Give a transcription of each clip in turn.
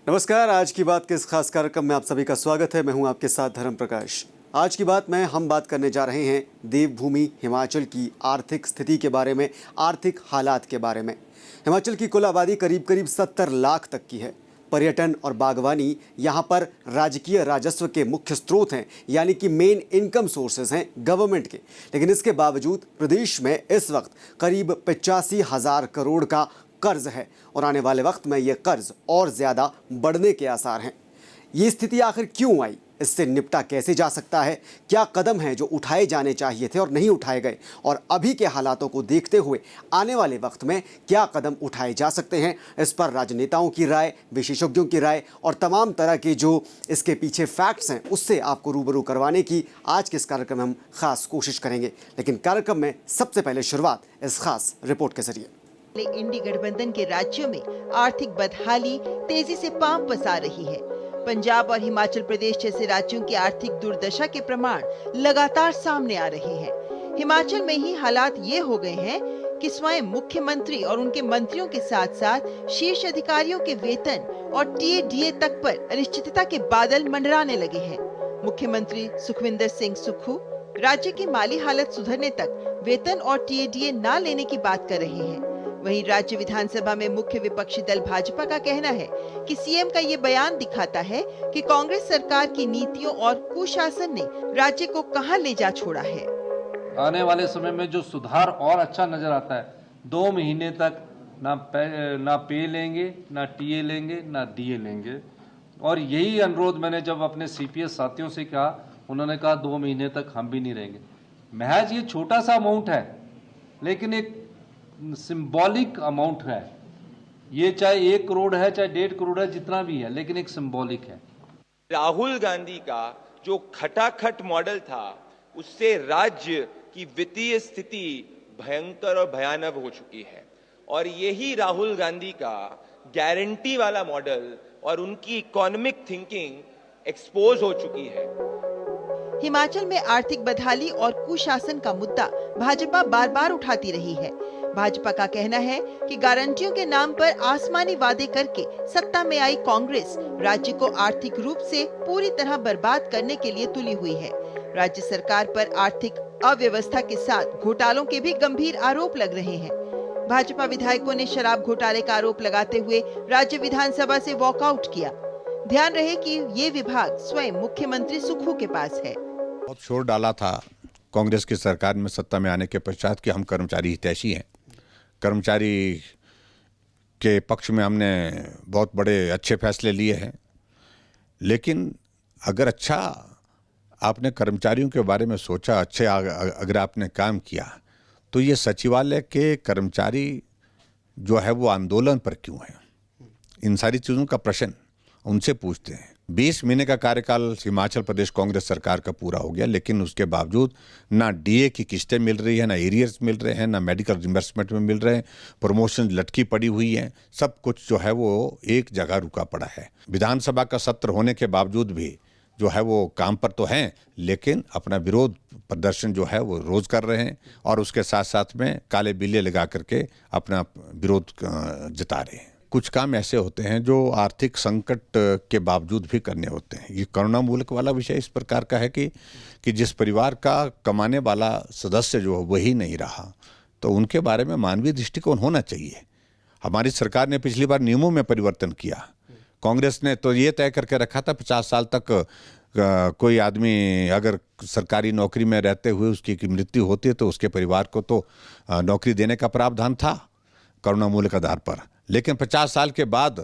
नमस्कार। आज की बात के इस खास कार्यक्रम में आप सभी का स्वागत है। मैं हूं आपके साथ धर्म प्रकाश। आज की बात में हम बात करने जा रहे हैं देवभूमि हिमाचल की आर्थिक स्थिति के बारे में, आर्थिक हालात के बारे में। हिमाचल की कुल आबादी करीब करीब 70 लाख तक की है। पर्यटन और बागवानी यहाँ पर राजकीय राजस्व के मुख्य स्रोत हैं, यानी कि मेन इनकम सोर्सेज हैं गवर्नमेंट के। लेकिन इसके बावजूद प्रदेश में इस वक्त करीब 85,000 करोड़ का कर्ज है और आने वाले वक्त में ये कर्ज और ज़्यादा बढ़ने के आसार हैं। ये स्थिति आखिर क्यों आई, इससे निपटा कैसे जा सकता है, क्या कदम हैं जो उठाए जाने चाहिए थे और नहीं उठाए गए, और अभी के हालातों को देखते हुए आने वाले वक्त में क्या कदम उठाए जा सकते हैं, इस पर राजनेताओं की राय, विशेषज्ञों की राय और तमाम तरह के जो इसके पीछे फैक्ट्स हैं उससे आपको रूबरू करवाने की आज के इस कार्यक्रम में हम खास कोशिश करेंगे। लेकिन कार्यक्रम में सबसे पहले शुरुआत इस खास रिपोर्ट के जरिए। इंडी गठबंधन के राज्यों में आर्थिक बदहाली तेजी से पांव पसार रही है। पंजाब और हिमाचल प्रदेश जैसे राज्यों की आर्थिक दुर्दशा के प्रमाण लगातार सामने आ रहे हैं। हिमाचल में ही हालात ये हो गए हैं कि स्वयं मुख्यमंत्री और उनके मंत्रियों के साथ साथ शीर्ष अधिकारियों के वेतन और टीएडीए तक पर अनिश्चितता के बादल मंडराने लगे हैं। मुख्यमंत्री सुखविंदर सिंह सुक्खू राज्य की माली हालत सुधरने तक वेतन और टीएडीए न लेने की बात कर रहे हैं। वहीं राज्य विधानसभा में मुख्य विपक्षी दल भाजपा का कहना है कि सीएम का ये बयान दिखाता है कि कांग्रेस सरकार की नीतियों और कुशासन ने राज्य को कहां ले जा छोड़ा है। आने वाले समय में जो सुधार और अच्छा नजर आता है, 2 महीने तक ना पे लेंगे, ना टीए लेंगे, ना डीए लेंगे। और यही अनुरोध मैंने जब अपने सीपीएस साथियों से कहा, उन्होंने कहा 2 महीने तक हम भी नहीं रहेंगे। महज ये छोटा सा अमाउंट है, लेकिन एक सिंबॉलिक अमाउंट है। ये चाहे 1 करोड़ है, चाहे 1.5 करोड़ है, जितना भी है, लेकिन एक सिंबॉलिक है। राहुल गांधी का जो खटाखट मॉडल था, उससे राज्य की वित्तीय स्थिति भयंकर और भयानक हो चुकी है। और यही राहुल गांधी का गारंटी वाला मॉडल और उनकी इकोनॉमिक थिंकिंग एक्सपोज हो चुकी है। हिमाचल में आर्थिक बदहाली और कुशासन का मुद्दा भाजपा बार बार उठाती रही है। भाजपा का कहना है कि गारंटियों के नाम पर आसमानी वादे करके सत्ता में आई कांग्रेस राज्य को आर्थिक रूप से पूरी तरह बर्बाद करने के लिए तुली हुई है। राज्य सरकार पर आर्थिक अव्यवस्था के साथ घोटालों के भी गंभीर आरोप लग रहे हैं। भाजपा विधायकों ने शराब घोटाले का आरोप लगाते हुए राज्य विधानसभा से वॉकआउट किया। ध्यान रहे कि ये विभाग स्वयं मुख्यमंत्री सुक्खू के पास है। बहुत शोर डाला था कांग्रेस की सरकार में सत्ता में आने के पश्चात कि हम कर्मचारी हितैषी हैं, कर्मचारी के पक्ष में हमने बहुत बड़े अच्छे फैसले लिए हैं। लेकिन अगर अच्छा आपने कर्मचारियों के बारे में सोचा, अच्छे अगर आपने काम किया, तो ये सचिवालय के कर्मचारी जो है वो आंदोलन पर क्यों हैं? इन सारी चीज़ों का प्रश्न उनसे पूछते हैं। 20 महीने का कार्यकाल हिमाचल प्रदेश कांग्रेस सरकार का पूरा हो गया, लेकिन उसके बावजूद ना डीए की किस्तें मिल रही है, ना एरियर्स मिल रहे हैं, ना मेडिकल रिम्बर्समेंट में मिल रहे हैं, प्रमोशन लटकी पड़ी हुई हैं। सब कुछ जो है वो एक जगह रुका पड़ा है। विधानसभा का सत्र होने के बावजूद भी जो है वो काम पर तो हैं, लेकिन अपना विरोध प्रदर्शन जो है वो रोज कर रहे हैं और उसके साथ साथ में काले बिल्ले लगा करके अपना विरोध जता रहे हैं। कुछ काम ऐसे होते हैं जो आर्थिक संकट के बावजूद भी करने होते हैं। ये करुणा मूलक वाला विषय इस प्रकार का है कि जिस परिवार का कमाने वाला सदस्य जो वही नहीं रहा, तो उनके बारे में मानवीय दृष्टिकोण होना चाहिए। हमारी सरकार ने पिछली बार नियमों में परिवर्तन किया। कांग्रेस ने तो ये तय करके रखा था 50 साल तक कोई आदमी अगर सरकारी नौकरी में रहते हुए उसकी मृत्यु होती है तो उसके परिवार को तो नौकरी देने का प्रावधान था करुणा मूलक आधार पर। लेकिन 50 साल के बाद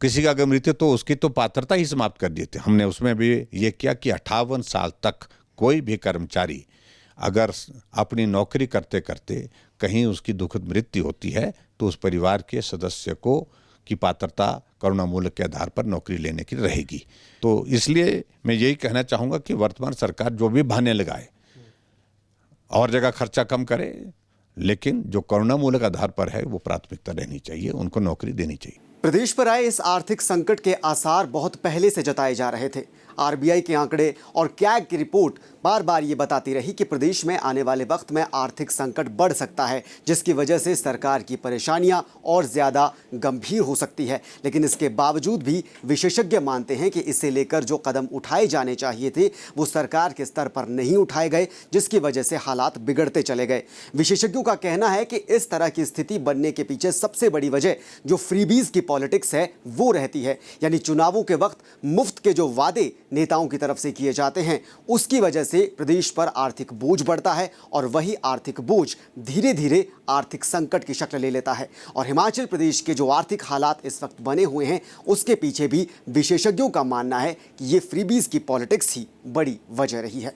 किसी का अगर मृत्यु तो उसकी तो पात्रता ही समाप्त कर दी थी। हमने उसमें भी ये किया कि 58 साल तक कोई भी कर्मचारी अगर अपनी नौकरी करते करते कहीं उसकी दुखद मृत्यु होती है तो उस परिवार के सदस्य को की पात्रता करुणा मूलक के आधार पर नौकरी लेने की रहेगी। तो इसलिए मैं यही कहना चाहूँगा कि वर्तमान सरकार जो भी बहाने लगाए और जगह खर्चा कम करे, लेकिन जो करुणा मूलक आधार पर है वो प्राथमिकता रहनी चाहिए, उनको नौकरी देनी चाहिए। प्रदेश पर आए इस आर्थिक संकट के आसार बहुत पहले से जताए जा रहे थे। आरबीआई के आंकड़े और कैग की रिपोर्ट बार बार ये बताती रही कि प्रदेश में आने वाले वक्त में आर्थिक संकट बढ़ सकता है, जिसकी वजह से सरकार की परेशानियां और ज़्यादा गंभीर हो सकती है। लेकिन इसके बावजूद भी विशेषज्ञ मानते हैं कि इसे लेकर जो कदम उठाए जाने चाहिए थे वो सरकार के स्तर पर नहीं उठाए गए, जिसकी वजह से हालात बिगड़ते चले गए। विशेषज्ञों का कहना है कि इस तरह की स्थिति बनने के पीछे सबसे बड़ी वजह जो फ्रीबीज की पॉलिटिक्स है वो रहती है, यानी चुनावों के वक्त मुफ्त के जो वादे नेताओं की तरफ से किए जाते हैं उसकी वजह से प्रदेश पर आर्थिक बोझ बढ़ता है और वही आर्थिक बोझ धीरे धीरे आर्थिक संकट की शक्ल ले लेता है। और हिमाचल प्रदेश के जो आर्थिक हालात इस वक्त बने हुए हैं उसके पीछे भी विशेषज्ञों का मानना है कि ये फ्रीबीज की पॉलिटिक्स ही बड़ी वजह रही है।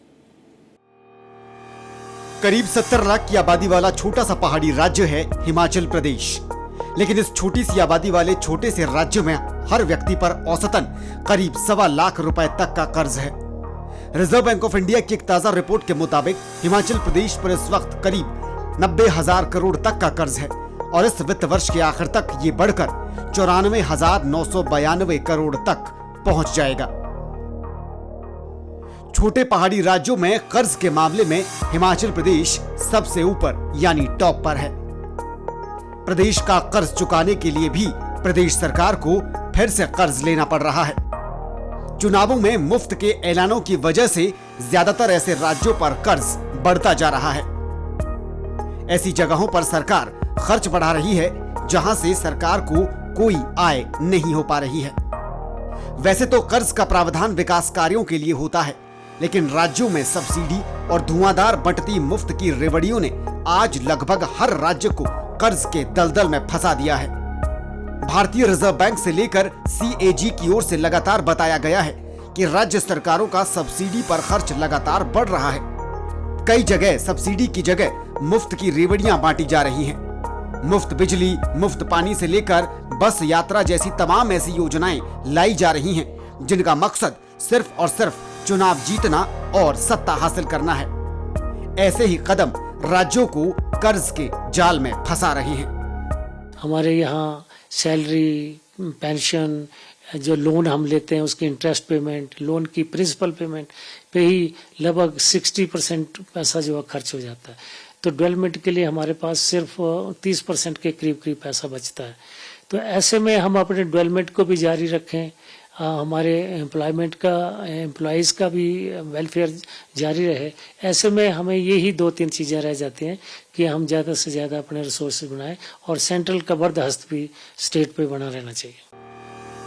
करीब 70 लाख की आबादी वाला छोटा सा पहाड़ी राज्य है हिमाचल प्रदेश, लेकिन इस छोटी सी आबादी वाले छोटे से राज्य में हर व्यक्ति पर औसतन करीब 1.25 लाख रुपए तक का कर्ज है। रिजर्व बैंक ऑफ इंडिया की एक ताजा रिपोर्ट के मुताबिक हिमाचल प्रदेश पर इस वक्त करीब 90,000 करोड़ तक का कर्ज है और इस वित्त वर्ष के आखिर तक ये बढ़कर 94,992 करोड़ तक पहुंच जाएगा। छोटे पहाड़ी राज्यों में कर्ज के मामले में हिमाचल प्रदेश सबसे ऊपर यानी टॉप पर है। प्रदेश का कर्ज चुकाने के लिए भी प्रदेश सरकार को फिर से कर्ज लेना पड़ रहा है। चुनावों में मुफ्त के ऐलानों की वजह से ज्यादातर ऐसे राज्यों पर कर्ज बढ़ता जा रहा है। ऐसी जगहों पर सरकार खर्च बढ़ा रही है जहां से सरकार को कोई आय नहीं हो पा रही है। वैसे तो कर्ज का प्रावधान विकास कार्यों के लिए होता है, लेकिन राज्यों में सब्सिडी और धुआंधार बंटती मुफ्त की रेवड़ियों ने आज लगभग हर राज्य को कर्ज के दलदल में फंसा दिया है। भारतीय रिजर्व बैंक से लेकर CAG की ओर से लगातार बताया गया है कि राज्य सरकारों का सब्सिडी पर खर्च लगातार बढ़ रहा है। कई जगह सब्सिडी की जगह मुफ्त की रेवड़ियां बांटी जा रही हैं। मुफ्त बिजली, मुफ्त पानी से लेकर बस यात्रा जैसी तमाम ऐसी योजनाएं लाई जा रही हैं जिनका मकसद सिर्फ और सिर्फ चुनाव जीतना और सत्ता हासिल करना है। ऐसे ही कदम राज्यों को कर्ज के जाल में फंसा रहे हैं। हमारे यहाँ सैलरी, पेंशन, जो लोन हम लेते हैं उसकी इंटरेस्ट पेमेंट, लोन की प्रिंसिपल पेमेंट पे ही लगभग 60% पैसा जो है खर्च हो जाता है। तो डेवलपमेंट के लिए हमारे पास सिर्फ 30% के करीब पैसा बचता है। तो ऐसे में हम अपने डेवलपमेंट को भी जारी रखें, हमारे एम्प्लॉयमेंट का, एम्प्लॉयज़ का भी वेलफेयर जारी रहे। ऐसे में हमें यही 2-3 चीज़ें रह जाती हैं कि हम ज़्यादा से ज़्यादा अपने रिसोर्सेज बनाएं और सेंट्रल का बर्दाश्त भी स्टेट पे बना रहना चाहिए।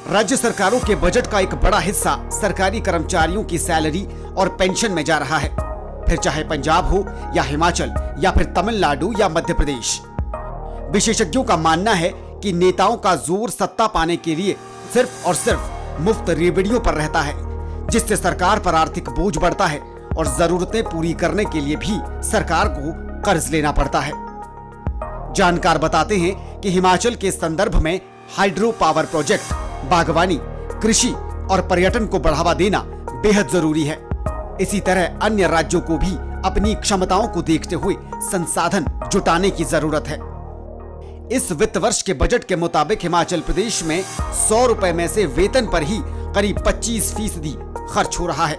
राज्य सरकारों के बजट का एक बड़ा हिस्सा सरकारी कर्मचारियों की सैलरी और पेंशन में जा रहा है, फिर चाहे पंजाब हो या हिमाचल या फिर तमिलनाडु या मध्य प्रदेश। विशेषज्ञों का मानना है कि नेताओं का जोर सत्ता पाने के लिए सिर्फ और सिर्फ मुफ्त रेवड़ियों पर रहता है, जिससे सरकार पर आर्थिक बोझ बढ़ता है और जरूरतें पूरी करने के लिए भी सरकार को कर्ज लेना पड़ता है। जानकार बताते हैं कि हिमाचल के संदर्भ में हाइड्रो पावर प्रोजेक्ट, बागवानी, कृषि और पर्यटन को बढ़ावा देना बेहद जरूरी है। इसी तरह अन्य राज्यों को भी अपनी क्षमताओं को देखते हुए संसाधन जुटाने की जरूरत है। इस वित्त वर्ष के बजट के मुताबिक हिमाचल प्रदेश में 100 रुपए में से वेतन पर ही करीब 25% खर्च हो रहा है।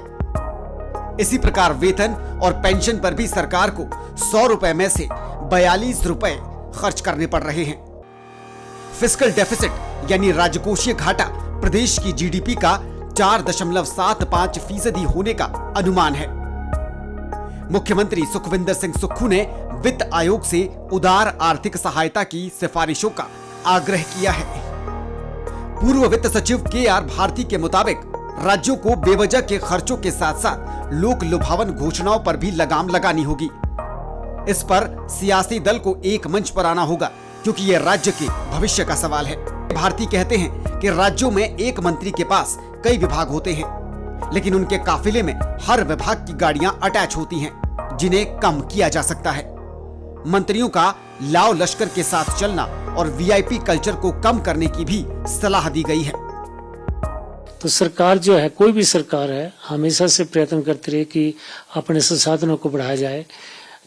इसी प्रकार वेतन और पेंशन पर भी सरकार को 100 रुपए में से 42 रुपए खर्च करने पड़ रहे हैं। फिस्कल डेफिसिट यानी राजकोषीय घाटा प्रदेश की GDP का 4.75% होने का अनुमान है। मुख्यमंत्री सुखविंदर सिंह सुक्खू ने वित्त आयोग से उदार आर्थिक सहायता की सिफारिशों का आग्रह किया है। पूर्व वित्त सचिव KR भारती के मुताबिक राज्यों को बेवजह के खर्चों के साथ साथ लोक लुभावन घोषणाओं पर भी लगाम लगानी होगी। इस पर सियासी दल को एक मंच पर आना होगा, क्योंकि यह राज्य के भविष्य का सवाल है। भारती कहते हैं कि राज्यों में एक मंत्री के पास कई विभाग होते हैं, लेकिन उनके काफिले में हर विभाग की गाड़ियां अटैच होती हैं, जिन्हें कम किया जा सकता है। मंत्रियों का लाव लश्कर के साथ चलना और VIP कल्चर को कम करने की भी सलाह दी गई है। तो सरकार जो है, कोई भी सरकार है, हमेशा से प्रयत्न करती रही कि अपने संसाधनों को बढ़ाया जाए।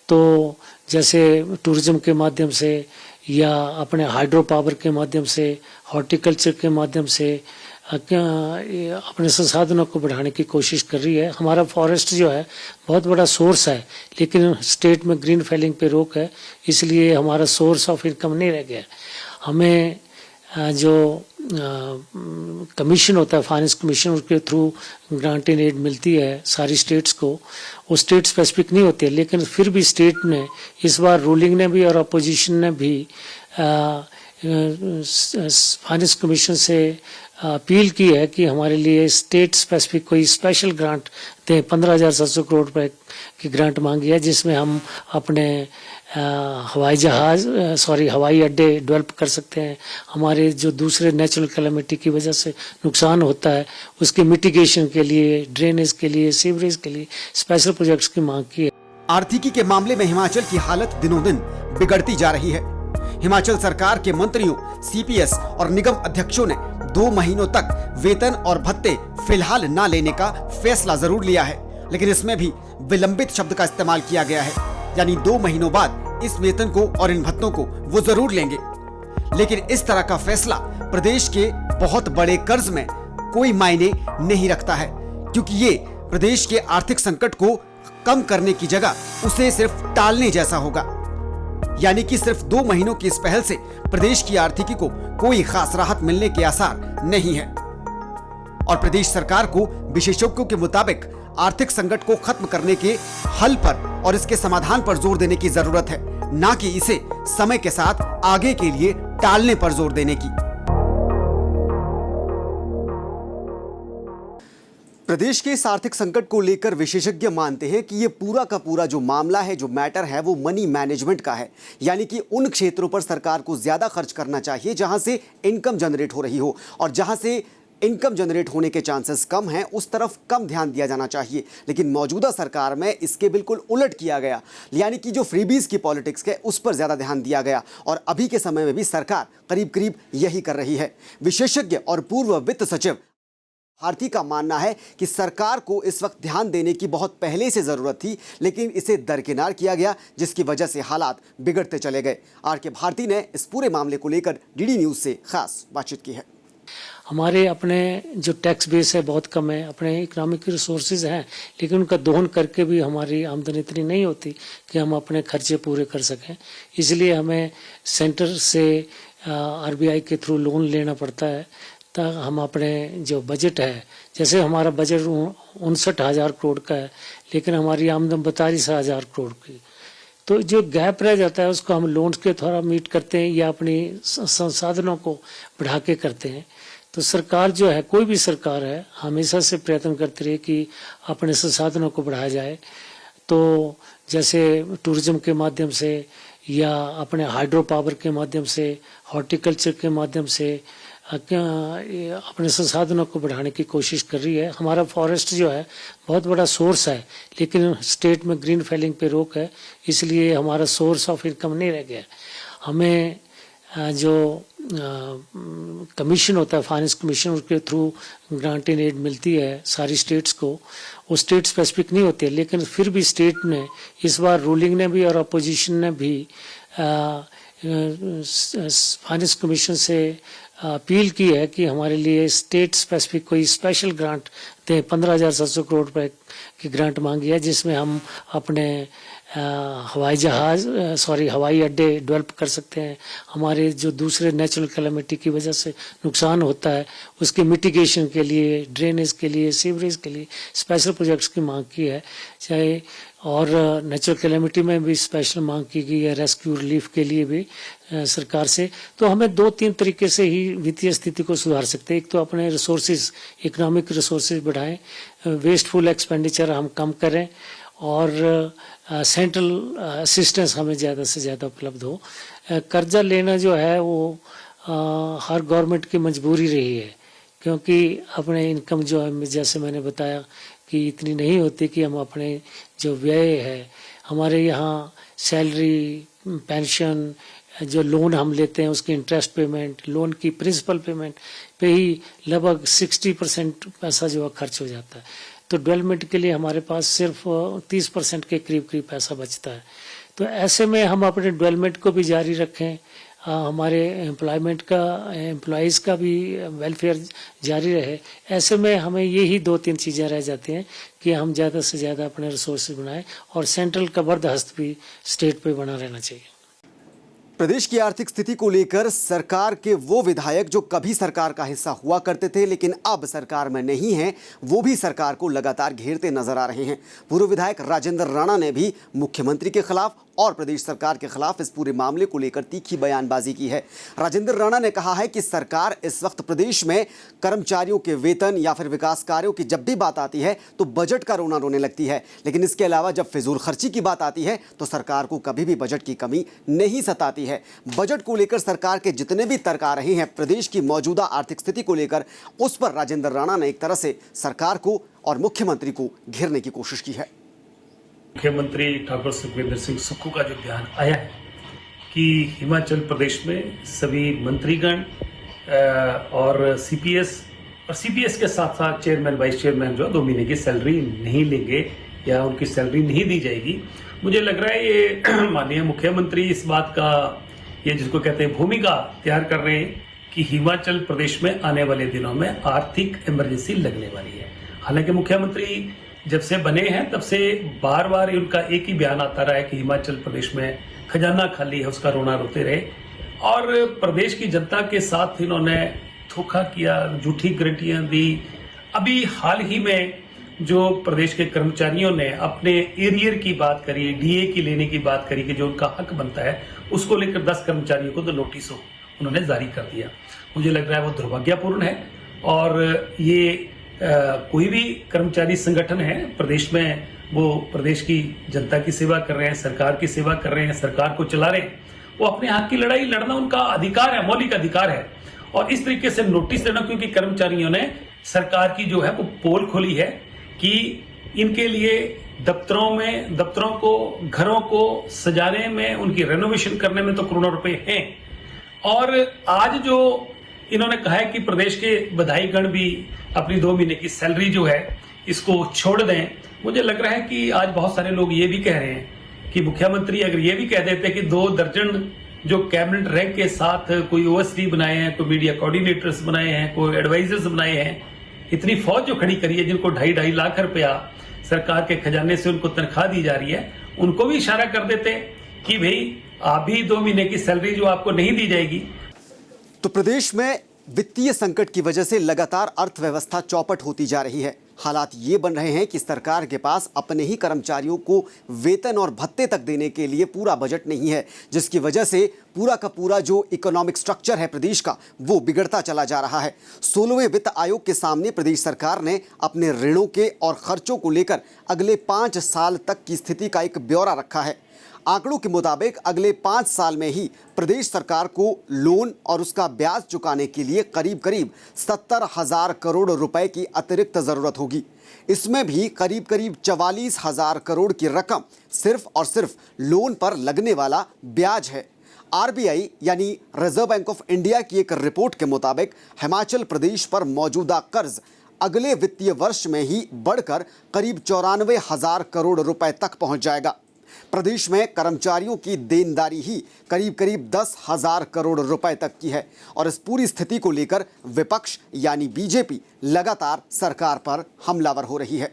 तो जैसे टूरिज्म के माध्यम से या अपने हाइड्रो पावर के माध्यम से, हॉर्टिकल्चर के माध्यम से, अपने संसाधनों को बढ़ाने की कोशिश कर रही है। हमारा फॉरेस्ट जो है बहुत बड़ा सोर्स है, लेकिन स्टेट में ग्रीन फेलिंग पे रोक है, इसलिए हमारा सोर्स ऑफ इनकम नहीं रह गया। हमें जो कमीशन होता है, फाइनेंस कमीशन, उसके थ्रू ग्रांट इन एड मिलती है सारी स्टेट्स को। वो स्टेट स्पेसिफिक नहीं होती है, लेकिन फिर भी स्टेट ने इस बार रूलिंग ने भी और अपोजिशन ने भी फाइनेंस कमीशन से अपील की है कि हमारे लिए स्टेट स्पेसिफिक कोई स्पेशल ग्रांट दें। 15,700 करोड़ रुपए की ग्रांट मांगी है, जिसमें हम अपने हवाई अड्डे डेवलप कर सकते हैं। हमारे जो दूसरे नेचुरल कैलेमिटी की वजह से नुकसान होता है, उसके मिटिगेशन के लिए, ड्रेनेज के लिए, सीवरेज के लिए स्पेशल प्रोजेक्ट्स की मांग की है। आर्थिकी के मामले में हिमाचल की हालत दिनों दिन बिगड़ती जा रही है। हिमाचल सरकार के मंत्रियों, सीपीएस और निगम अध्यक्षों ने 2 महीनों तक वेतन और भत्ते फिलहाल न लेने का फैसला जरूर लिया है, लेकिन इसमें भी विलंबित शब्द का इस्तेमाल किया गया है, यानी 2 महीनों बाद इस वेतन को और इन भत्तों को वो जरूर लेंगे। लेकिन इस तरह का फैसला प्रदेश के बहुत बड़े कर्ज में कोई मायने नहीं रखता है, क्योंकि ये प्रदेश के आर्थिक संकट को कम करने की जगह उसे सिर्फ टालने जैसा होगा। यानी कि सिर्फ 2 महीनों की इस पहल से प्रदेश की आर्थिकी को कोई खास राहत मिलने के आसार नहीं है। और प्रदेश सरकार को विशेषज्ञों के मुताबिक आर्थिक संकट को खत्म करने के हल पर और इसके समाधान पर जोर देने की जरूरत है, ना कि इसे समय के साथ आगे के लिए टालने पर जोर देने की। प्रदेश के इस आर्थिक संकट को लेकर विशेषज्ञ मानते हैं कि ये पूरा का पूरा जो मामला है, जो मैटर है, वो मनी मैनेजमेंट का है। यानी कि उन क्षेत्रों पर सरकार को ज्यादा खर्च करना चाहिए जहां से इनकम जनरेट हो रही हो, और जहां से इनकम जनरेट होने के चांसेस कम हैं उस तरफ कम ध्यान दिया जाना चाहिए। लेकिन मौजूदा सरकार में इसके बिल्कुल उलट किया गया, यानी कि जो फ्रीबीज की पॉलिटिक्स है उस पर ज्यादा ध्यान दिया गया, और अभी के समय में भी सरकार करीब करीब यही कर रही है। विशेषज्ञ और पूर्व वित्त सचिव भारती का मानना है कि सरकार को इस वक्त ध्यान देने की बहुत पहले से जरूरत थी, लेकिन इसे दरकिनार किया गया, जिसकी वजह से हालात बिगड़ते चले गए। आर.के. भारती ने इस पूरे मामले को लेकर डीडी न्यूज से खास बातचीत की है। हमारे अपने जो टैक्स बेस है बहुत कम है, अपने इकोनॉमिक रिसोर्सेज हैं, लेकिन उनका दोहन करके भी हमारी आमदनी इतनी नहीं होती कि हम अपने खर्चे पूरे कर सकें। इसलिए हमें सेंटर से आरबीआई के थ्रू लोन लेना पड़ता है, तब हम अपने जो बजट है, जैसे हमारा बजट 59,000 करोड़ का है, लेकिन हमारी आमदनी 42,000 करोड़ की, तो जो गैप रह जाता है उसको हम लोन्स के थोड़ा मीट करते हैं या अपनी संसाधनों को बढ़ा के करते हैं। तो सरकार जो है, कोई भी सरकार है, हमेशा से प्रयत्न करती रही कि अपने संसाधनों को बढ़ाया जाए। तो जैसे टूरिज्म के माध्यम से या अपने हाइड्रो पावर के माध्यम से, हॉर्टिकल्चर के माध्यम से अपने संसाधनों को बढ़ाने की कोशिश कर रही है। हमारा फॉरेस्ट जो है बहुत बड़ा सोर्स है, लेकिन स्टेट में ग्रीन फेलिंग पे रोक है, इसलिए हमारा सोर्स ऑफ इनकम नहीं रह गया। हमें जो कमीशन होता है, फाइनेंस कमीशन, उसके थ्रू ग्रांट इन एड मिलती है सारी स्टेट्स को। वो स्टेट स्पेसिफिक नहीं होती है, लेकिन फिर भी स्टेट ने इस बार रूलिंग ने भी और अपोजिशन ने भी फाइनेंस कमीशन से अपील की है कि हमारे लिए स्टेट स्पेसिफिक कोई स्पेशल ग्रांट दें। 15,700 करोड़ रुपए की ग्रांट मांगी है, जिसमें हम अपने हवाई अड्डे डेवलप कर सकते हैं। हमारे जो दूसरे नेचुरल कैलेमिटी की वजह से नुकसान होता है, उसके मिटिगेशन के लिए, ड्रेनेज के लिए, सीवरेज के लिए स्पेशल प्रोजेक्ट्स की मांग की है। चाहे और नेचुरल कैलेमिटी में भी स्पेशल मांग की गई है, रेस्क्यू रिलीफ के लिए भी सरकार से। तो हमें 2-3 तरीके से ही वित्तीय स्थिति को सुधार सकते हैं। एक तो अपने रिसोर्सेज, इकोनॉमिक रिसोर्सेज बढ़ाएं, वेस्टफुल एक्सपेंडिचर हम कम करें, और सेंट्रल असिस्टेंस हमें ज़्यादा से ज़्यादा उपलब्ध हो। कर्जा लेना जो है वो हर गवर्नमेंट की मजबूरी रही है, क्योंकि अपने इनकम जो है, जैसे मैंने बताया कि इतनी नहीं होती कि हम अपने जो व्यय है, हमारे यहाँ सैलरी, पेंशन, जो लोन हम लेते हैं उसकी इंटरेस्ट पेमेंट, लोन की प्रिंसिपल पेमेंट पे ही लगभग 60% पैसा जो है खर्च हो जाता है। तो डेवलपमेंट के लिए हमारे पास सिर्फ 30% के करीब पैसा बचता है। तो ऐसे में हम अपने डेवलपमेंट को भी जारी रखें, हमारे एम्प्लॉयमेंट का एम्प्लॉयज़ का भी वेलफेयर जारी रहे। ऐसे में हमें यही 2-3 चीज़ें रह जाती हैं कि हम ज़्यादा से ज़्यादा अपने रिसोर्सेज बनाएं और सेंट्रल का बर्दाश्त भी स्टेट पे बना रहना चाहिए। प्रदेश की आर्थिक स्थिति को लेकर सरकार के वो विधायक जो कभी सरकार का हिस्सा हुआ करते थे लेकिन अब सरकार में नहीं हैं, वो भी सरकार को लगातार घेरते नजर आ रहे हैं। पूर्व विधायक राजेंद्र राणा ने भी मुख्यमंत्री के खिलाफ और प्रदेश सरकार के खिलाफ इस पूरे मामले को लेकर तीखी बयानबाजी की है। राजेंद्र राणा ने कहा है कि सरकार इस वक्त प्रदेश में कर्मचारियों के वेतन या फिर विकास कार्यों की जब भी बात आती है तो बजट का रोना रोने लगती है, लेकिन इसके अलावा जब फिजूल खर्ची की बात आती है तो सरकार को कभी भी बजट की कमी नहीं सताती है। बजट को लेकर सरकार के जितने भी तर्क आ रहे हैं प्रदेश की मौजूदा आर्थिक स्थिति को लेकर, उस पर राजेंद्र राणा ने एक तरह से सरकार को और मुख्यमंत्री को घेरने की कोशिश की है। मुख्यमंत्री ठाकुर सुखविंदर सिंह सुक्खू का जो बयान आया है कि हिमाचल प्रदेश में सभी मंत्रीगण और सीपीएस के साथ साथ चेयरमैन वाइस चेयरमैन जो 2 महीने की सैलरी नहीं लेंगे या उनकी सैलरी नहीं दी जाएगी। मुझे लग रहा है ये माननीय मुख्यमंत्री इस बात का, ये जिसको कहते हैं भूमिका तैयार कर रहे हैं कि हिमाचल प्रदेश में आने वाले दिनों में आर्थिक इमरजेंसी लगने वाली है। हालांकि मुख्यमंत्री जब से बने हैं तब से बार बार उनका एक ही बयान आता रहा है कि हिमाचल प्रदेश में खजाना खाली है, उसका रोना रोते रहे और प्रदेश की जनता के साथ इन्होंने धोखा किया, झूठी गारंटियां दी। अभी हाल ही में जो प्रदेश के कर्मचारियों ने अपने एरियर की बात करी, डीए की लेने की बात करी कि जो उनका हक बनता है, उसको लेकर 10 कर्मचारियों को तो नोटिस उन्होंने जारी कर दिया। मुझे लग रहा है वो दुर्भाग्यपूर्ण है और ये कोई भी कर्मचारी संगठन है प्रदेश में, वो प्रदेश की जनता की सेवा कर रहे हैं, सरकार की सेवा कर रहे हैं, सरकार को चला रहे हैं, वो अपने हक की लड़ाई लड़ना उनका अधिकार है, मौलिक अधिकार है। और इस तरीके से नोटिस देना, क्योंकि कर्मचारियों ने सरकार की जो है वो पोल खोली है कि इनके लिए दफ्तरों को, घरों को सजाने में, उनकी रेनोवेशन करने में तो करोड़ों रुपए हैं। और आज जो इन्होंने कहा है कि प्रदेश के बधाईगण भी अपनी 2 महीने की सैलरी जो है इसको छोड़ दें। मुझे लग रहा है कि आज बहुत सारे लोग ये भी कह रहे हैं कि मुख्यमंत्री अगर ये भी कह देते कि 2 दर्जन जो कैबिनेट रैंक के साथ कोई ओएसडी बनाए हैं, कोई मीडिया कोऑर्डिनेटर्स बनाए हैं, कोई एडवाइजर्स बनाए हैं, इतनी फौज जो खड़ी करी है जिनको 2.5 लाख रुपया सरकार के खजाने से उनको तनख्वाह दी जा रही है, उनको भी इशारा कर देते कि भाई आप भी 2 महीने की सैलरी जो आपको नहीं दी जाएगी। तो प्रदेश में वित्तीय संकट की वजह से लगातार अर्थव्यवस्था चौपट होती जा रही है। हालात ये बन रहे हैं कि सरकार के पास अपने ही कर्मचारियों को वेतन और भत्ते तक देने के लिए पूरा बजट नहीं है, जिसकी वजह से पूरा का पूरा जो इकोनॉमिक स्ट्रक्चर है प्रदेश का वो बिगड़ता चला जा रहा है। 16वें वित्त आयोग के सामने प्रदेश सरकार ने अपने ऋणों के और खर्चों को लेकर अगले 5 साल तक की स्थिति का एक ब्यौरा रखा है। आंकड़ों के मुताबिक अगले 5 साल में ही प्रदेश सरकार को लोन और उसका ब्याज चुकाने के लिए करीब 70,000 करोड़ रुपए की अतिरिक्त ज़रूरत होगी। इसमें भी करीब 44,000 करोड़ की रकम सिर्फ और सिर्फ लोन पर लगने वाला ब्याज है। आरबीआई यानी रिजर्व बैंक ऑफ इंडिया की एक रिपोर्ट के मुताबिक हिमाचल प्रदेश पर मौजूदा कर्ज अगले वित्तीय वर्ष में ही बढ़कर करीब 94,000 करोड़ रुपए तक पहुंच जाएगा। प्रदेश में कर्मचारियों की देनदारी ही करीब 10,000 करोड़ रुपए तक की है और इस पूरी स्थिति को लेकर विपक्ष यानी बीजेपी लगातार सरकार पर हमलावर हो रही है।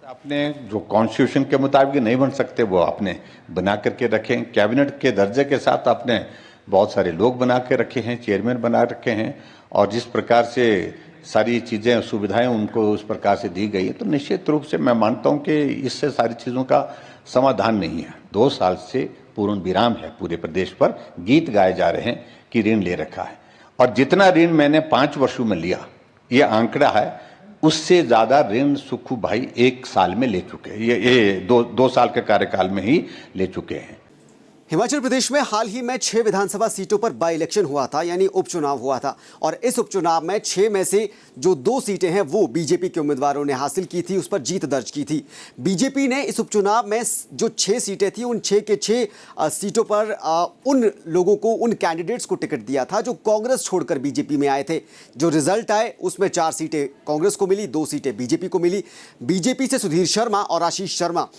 आपने जो कॉन्स्टिट्यूशन के मुताबिक नहीं बन सकते वो आपने बना करके रखे हैं। कैबिनेट के दर्जे के साथ आपने बहुत सारे लोग बना के रखे हैं, चेयरमैन बना रखे हैं और जिस प्रकार से सारी चीज़ें सुविधाएं उनको उस प्रकार से दी गई है, तो निश्चित रूप से मैं मानता हूं कि इससे सारी चीज़ों का समाधान नहीं है। 2 साल से पूर्ण विराम है, पूरे प्रदेश पर गीत गाए जा रहे हैं कि ऋण ले रखा है और जितना ऋण मैंने 5 वर्षों में लिया, ये आंकड़ा है, उससे ज़्यादा ऋण सुक्खू भाई 1 साल में ले चुके हैं। ये 2 साल के कार्यकाल में ही ले चुके हैं। हिमाचल प्रदेश में हाल ही में 6 विधानसभा सीटों पर बाई इलेक्शन हुआ था, यानी उपचुनाव हुआ था और इस उपचुनाव में 6 में से जो 2 सीटें हैं वो बीजेपी के उम्मीदवारों ने हासिल की थी, उस पर जीत दर्ज की थी। बीजेपी ने इस उपचुनाव में जो 6 सीटें थी उन 6 के 6 सीटों पर उन लोगों को, उन कैंडिडेट्स को टिकट दिया था जो कांग्रेस छोड़कर बीजेपी में आए थे। जो रिजल्ट आए उसमें 4 सीटें कांग्रेस को मिली, 2 सीटें बीजेपी को मिली। बीजेपी से सुधीर शर्मा और आशीष शर्मा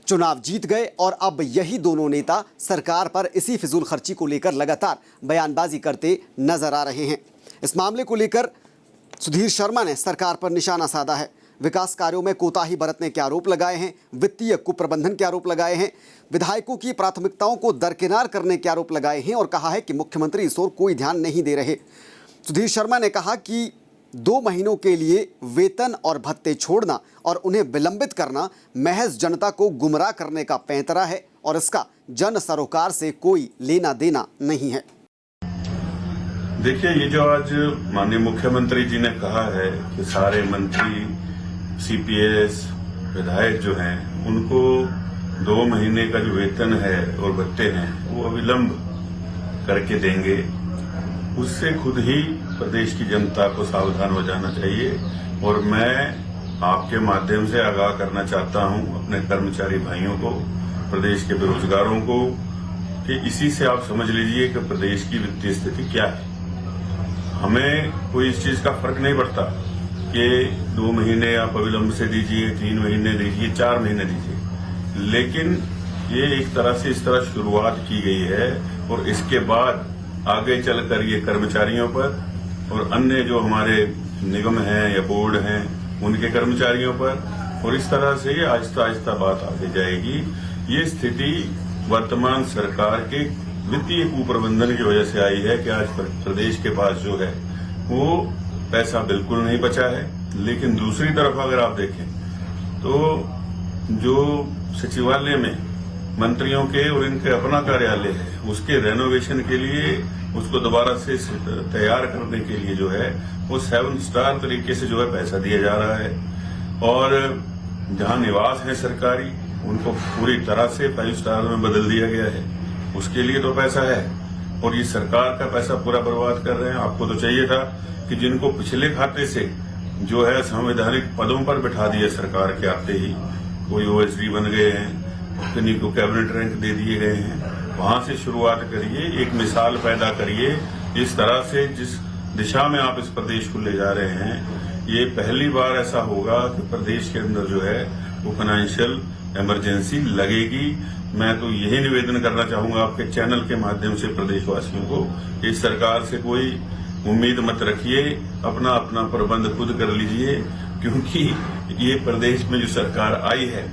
चुनाव जीत गए और अब यही दोनों नेता सरकार पर इसी फिजूल खर्ची को लेकर लगातार बयानबाजी करते नजर आ रहे हैं। इस मामले को लेकर सुधीर शर्मा ने सरकार पर निशाना साधा है। विकास कार्यों में कोताही बरतने के आरोप लगाए हैं, वित्तीय कुप्रबंधन के आरोप लगाए हैं, विधायकों की प्राथमिकताओं को दरकिनार करने के आरोप लगाए हैं और कहा है कि मुख्यमंत्री इस ओर कोई ध्यान नहीं दे रहे। सुधीर शर्मा ने कहा कि 2 महीनों के लिए वेतन और भत्ते छोड़ना और उन्हें विलंबित करना महज जनता को गुमराह करने का पैंतरा है और इसका जन सरोकार से कोई लेना देना नहीं है। देखिए, ये जो आज माननीय मुख्यमंत्री जी ने कहा है कि सारे मंत्री, सीपीएस, विधायक जो हैं उनको 2 महीने का जो वेतन है और भत्ते हैं वो अविलंब करके देंगे, उससे खुद ही प्रदेश की जनता को सावधान हो जाना चाहिए। और मैं आपके माध्यम से आगाह करना चाहता हूं अपने कर्मचारी भाइयों को, प्रदेश के बेरोजगारों को, कि इसी से आप समझ लीजिए कि प्रदेश की वित्तीय स्थिति क्या है। हमें कोई इस चीज का फर्क नहीं पड़ता कि 2 महीने आप अविलंब से दीजिए, 3 महीने दीजिए, 4 महीने दीजिए, लेकिन ये एक तरह से इस तरह शुरुआत की गई है और इसके बाद आगे चलकर ये कर्मचारियों पर और अन्य जो हमारे निगम हैं या बोर्ड हैं उनके कर्मचारियों पर, और इस तरह से ये आहिस्ता आहिस्ता बात आगे जाएगी। ये स्थिति वर्तमान सरकार के वित्तीय कुप्रबंधन की वजह से आई है कि आज प्रदेश के पास जो है वो पैसा बिल्कुल नहीं बचा है। लेकिन दूसरी तरफ अगर आप देखें तो जो सचिवालय में मंत्रियों के और इनके अपना कार्यालय है उसके रेनोवेशन के लिए, उसको दोबारा से तैयार करने के लिए जो है वो 7 स्टार तरीके से जो है पैसा दिया जा रहा है। और जहां निवास है सरकारी उनको पूरी तरह से 5 स्टार में बदल दिया गया है, उसके लिए तो पैसा है और ये सरकार का पैसा पूरा बर्बाद कर रहे हैं। आपको तो चाहिए था कि जिनको पिछले खाते से जो है संवैधानिक पदों पर बिठा दिया सरकार के आते ही, कोई ओएसडी बन गए हैं, किन्हीं को कैबिनेट रैंक दे दिए गए हैं, वहां से शुरुआत करिए, एक मिसाल पैदा करिए। इस तरह से जिस दिशा में आप इस प्रदेश को ले जा रहे हैं, ये पहली बार ऐसा होगा कि प्रदेश के अंदर जो है वो फाइनेंशियल इमरजेंसी लगेगी। मैं तो यही निवेदन करना चाहूंगा आपके चैनल के माध्यम से प्रदेशवासियों को, इस सरकार से कोई उम्मीद मत रखिए, अपना अपना प्रबंध खुद कर लीजिए, क्योंकि ये प्रदेश में जो सरकार आई है,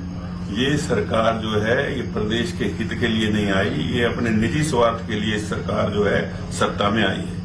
ये सरकार जो है ये प्रदेश के हित के लिए नहीं आई, ये अपने निजी स्वार्थ के लिए सरकार जो है सत्ता में आई है।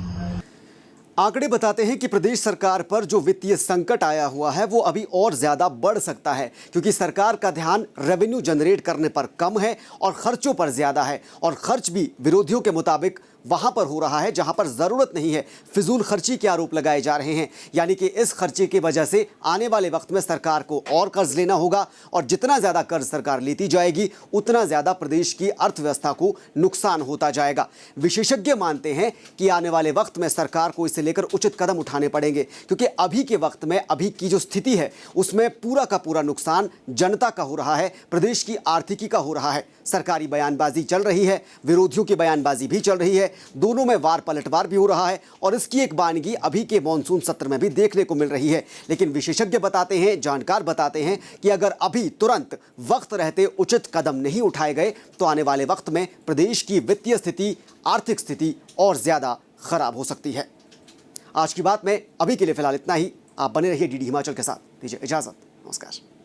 आंकड़े बताते हैं कि प्रदेश सरकार पर जो वित्तीय संकट आया हुआ है वो अभी और ज्यादा बढ़ सकता है, क्योंकि सरकार का ध्यान रेवेन्यू जनरेट करने पर कम है और खर्चों पर ज्यादा है, और खर्च भी विरोधियों के मुताबिक वहां पर हो रहा है जहां पर जरूरत नहीं है। फिजूल खर्ची के आरोप लगाए जा रहे हैं, यानी कि इस खर्चे की वजह से आने वाले वक्त में सरकार को और कर्ज लेना होगा और जितना ज्यादा कर्ज सरकार लेती जाएगी उतना ज्यादा प्रदेश की अर्थव्यवस्था को नुकसान होता जाएगा। विशेषज्ञ मानते हैं कि आने वाले वक्त में सरकार को इसे लेकर उचित कदम उठाने पड़ेंगे, क्योंकि अभी के वक्त में अभी की जो स्थिति है उसमें पूरा का पूरा नुकसान जनता का हो रहा है, प्रदेश की आर्थिकी का हो रहा है। सरकारी बयानबाजी चल रही है, विरोधियों की बयानबाजी भी चल रही है, दोनों में वार पलटवार भी हो रहा है और इसकी एक वानगी अभी के मॉनसून सत्र में भी देखने को मिल रही है। लेकिन विशेषज्ञ बताते हैं, जानकार बताते हैं कि अगर अभी तुरंत वक्त रहते उचित कदम नहीं उठाए गए तो आने वाले वक्त में प्रदेश की वित्तीय स्थिति, आर्थिक स्थिति और ज्यादा खराब हो सकती है। आज की बात में अभी के लिए फिलहाल इतना ही। आप बने रहिए डीडी हिमाचल के साथ। दीजिए इजाजत। नमस्कार।